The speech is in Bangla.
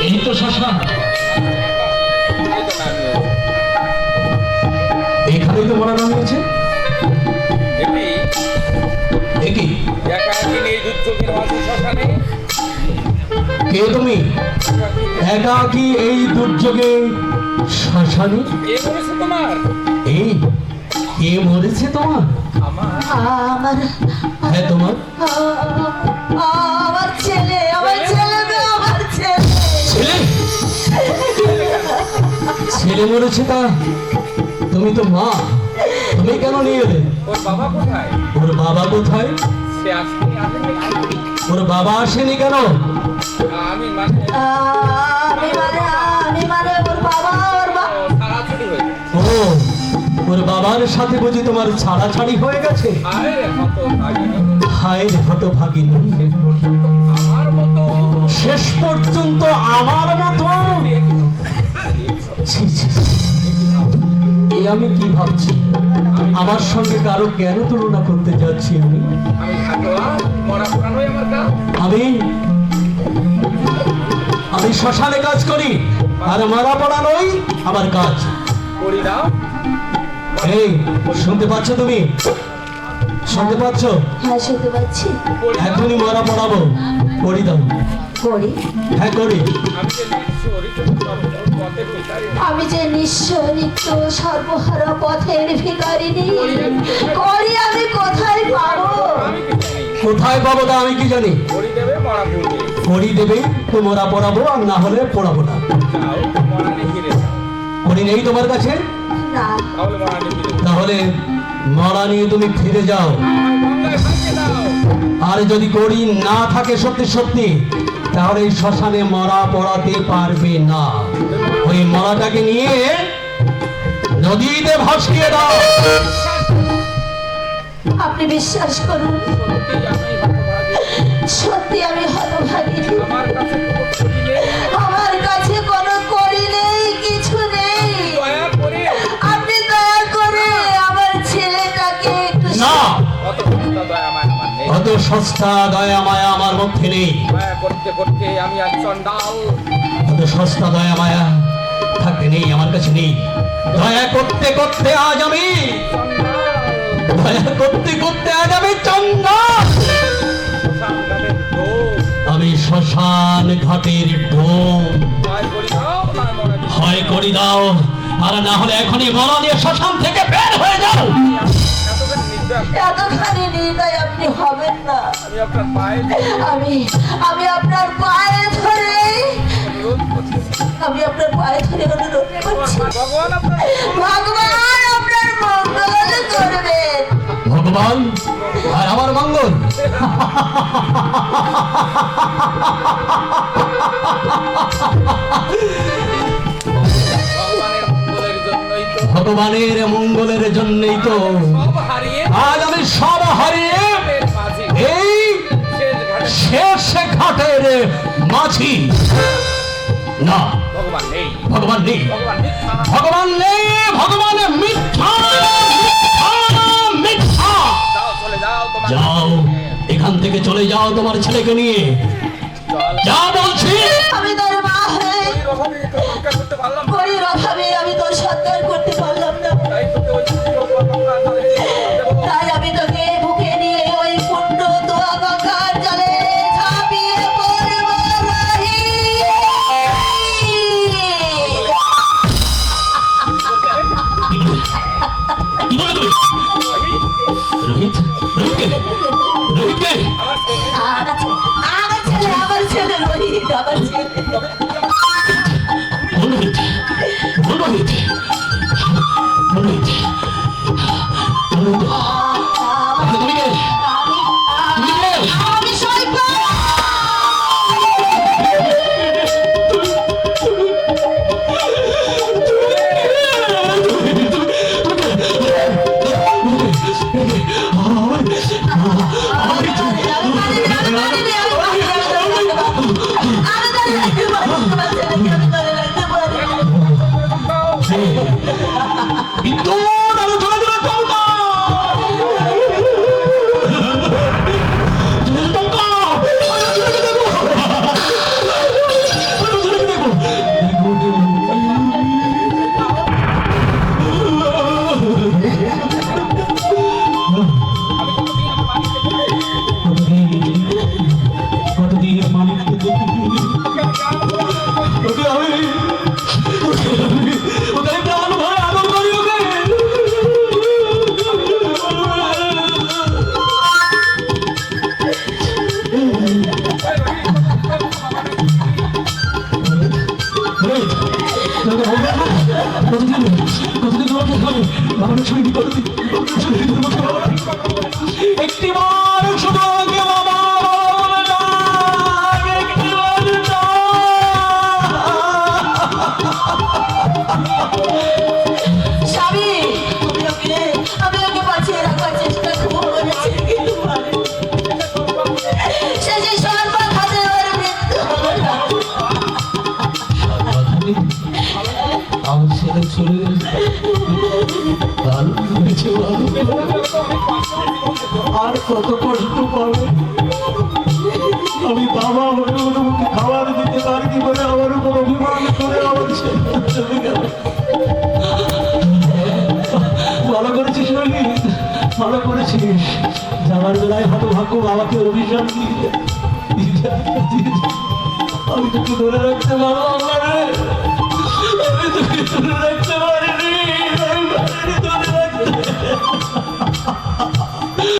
এই তো শ্মশান, এখানেই তো মরা নাম হয়েছে। কে তুমি? একাকী এই দুর্যোগে শ্মশানে? এই কে মরেছে তোমার? হ্যাঁ তোমার আমার ছেলে, ছেলে ছেলে মরেছে। তা তুমি তো মা, তুমি কেন নিয়ে এলে? ওর বাবা কোথায়? ওর বাবা কোথায়? সে আসেনি। ওর বাবা আসেনি কেন? আমি মানে ওর বাবা তাড়াতাড়ি হয়ে যায়। ও, ওর বাবার সাথে বুঝি তোমার ছাড়াছাড়ি হয়ে গেছে? আরে হতভাগিনী, হায় রে হতভাগিনী, আমার মতো শেষ পর্যন্ত আমার মতো। ছি, ছি, ছি। এই আমি কি ভাবছি? আমার সঙ্গে কারো কেন তুলনা করতে যাচ্ছি? আমি খাটোয়া মরা পুরানোই আমার কাজ। আমি শ্মশানে কাজ করি, আর মারা পড়া নই আমার কাজ। করি দাও। এই শুনতে পাচ্ছ? তুমি শুনতে পাচ্ছ? হ্যাঁ, শুনতে পাচ্ছি। এখনই মারা পড়াবো, করি দাও। করি। হ্যাঁ করি। আমি যে নিঃস্ব নিত্য সর্বহারা পথের ভিখারিণী। আমি যে নিঃস্ব নিত্য সর্বহারা পথের ভিখারিণী। করি আমি কোথায় পাবো? কোথায় পাবো তা আমি কি জানি? করি দেবে মরা পড়বে। করি দেবে তো মরা পড়াবো, আর না হলে পড়াবো না। যাও মরানি ফিরে যাও। করি নেই তোমার কাছে? না। তাহলে মরানি ফিরে যাও। তাহলে মরা নিয়ে তুমি ফিরে যাও। আমায় গঙ্গায় ভাসিয়ে দাও। আর যদি করি না থাকে সত্যি সত্যি, তাহলে এই শ্মশানে মরা পড়াতে পারবে না। ওই মরাটাকে নিয়ে নদীতে ভাসিয়ে দাও। আপনি বিশ্বাস করুন, সত্যি আমি হতভাগিনী। আমার কাছে কোনো করি নেই। আমার কাছে কোনো করি নেই, কিছু নেই। দয়া করে আপনি দয়া করে আমার ছেলেটাকে একটু না, অত সস্তা দয়া মায়া আমার নেই। অত সস্তা দয়া মায়া আমার মধ্যে নেই। দয়া করতে করতে আমি আজ চন্ডাল। অত সস্তা দয়া মায়া থাকতে নেই, আমার কাছে নেই। দয়া করতে করতে আজ আমি চন্ডাল। আমি শ্মশান ঘাটের ঢোম। হয় করি দাও, আর না হলে এখনই মরা নিয়ে শ্মশান থেকে বের হয়ে যাও। এতখানি নির্দয় আপনি হবেন না। আমি আপনার পায়ে আমি আমি আপনার পায়ে ধরে অনুরোধ করছি, ভগবান আপনার ভগবান আপনার মঙ্গল করবেন। ভগবান আর আমার মঙ্গল। ভগবানের মঙ্গলের জন্যই তো ভগবানের মঙ্গলের জন্যই তো সব হারিয়ে আজ আমি সব হারিয়ে মাঝে এই শেষ ঘাটে শেষ ঘাটের মাঝি। না, ভগবান নেই। ভগবান নেই, ভগবান মিথ্যা। ভগবান নেই, ভগবান মিথ্যা, মিথ্যা, মিথ্যা। যাও চলে যাও তোমার যাও, এখান থেকে চলে যাও তোমার ছেলেকে নিয়ে। চল। যা বলছি। আমি তোর মা হয়ে এই অভাবে তো রক্ষা করতে পারলাম না। করির অভাবে আমি তোর সত্যার করতে পারলাম না। তাই তোকে ওই আমরা তাদের দেবো। তাই আমি তোকে বুকে নিয়ে ওই পুণ্য দোয়া গঙ্গার জলে ঝাঁপিয়ে পড়ব রহি। কি বলে তুমি? রোহিত, রোহিতকে, রোহিতকে। আমার ছেলে রোহিত, আমার ছেলে। কোন রোহিত? কোন রোহিত? রোহিত, রোহিত। তাহলে তুমি কে? তুমি কে? আমি সৈকত। ওকে আমি ওকে প্রাণ ভরে আদর করি ওকে। একটি বার শুধু আমাকে বাবা বলে ডাক, একটিবার স্বামী, আমি ওকে বাঁচিয়ে রাখার চেষ্টা করেছি, কিন্তু পারিনি। শেষে সর্বঘাতে ওর মৃত্যু হলো। আমার ছেলে চলে ভালো হয়েছে, ভালো। আর কত কষ্ট পাবে আমি বাবা হয়ে ওকে খাবার দিতে পারিনি বলে আমার উপর অভিমান করে আমার ছেলে চলে গেল। ভালো করেছিস নাকি, ভালো করেছিস। যাওয়ার বেলায় হয়তো ভাগ্য বাবাকে অভিশাপ দিয়ে আমি তোকে ধরে রাখতে পারবো না রে, আমি তোকে ধরে রাখতে পারবো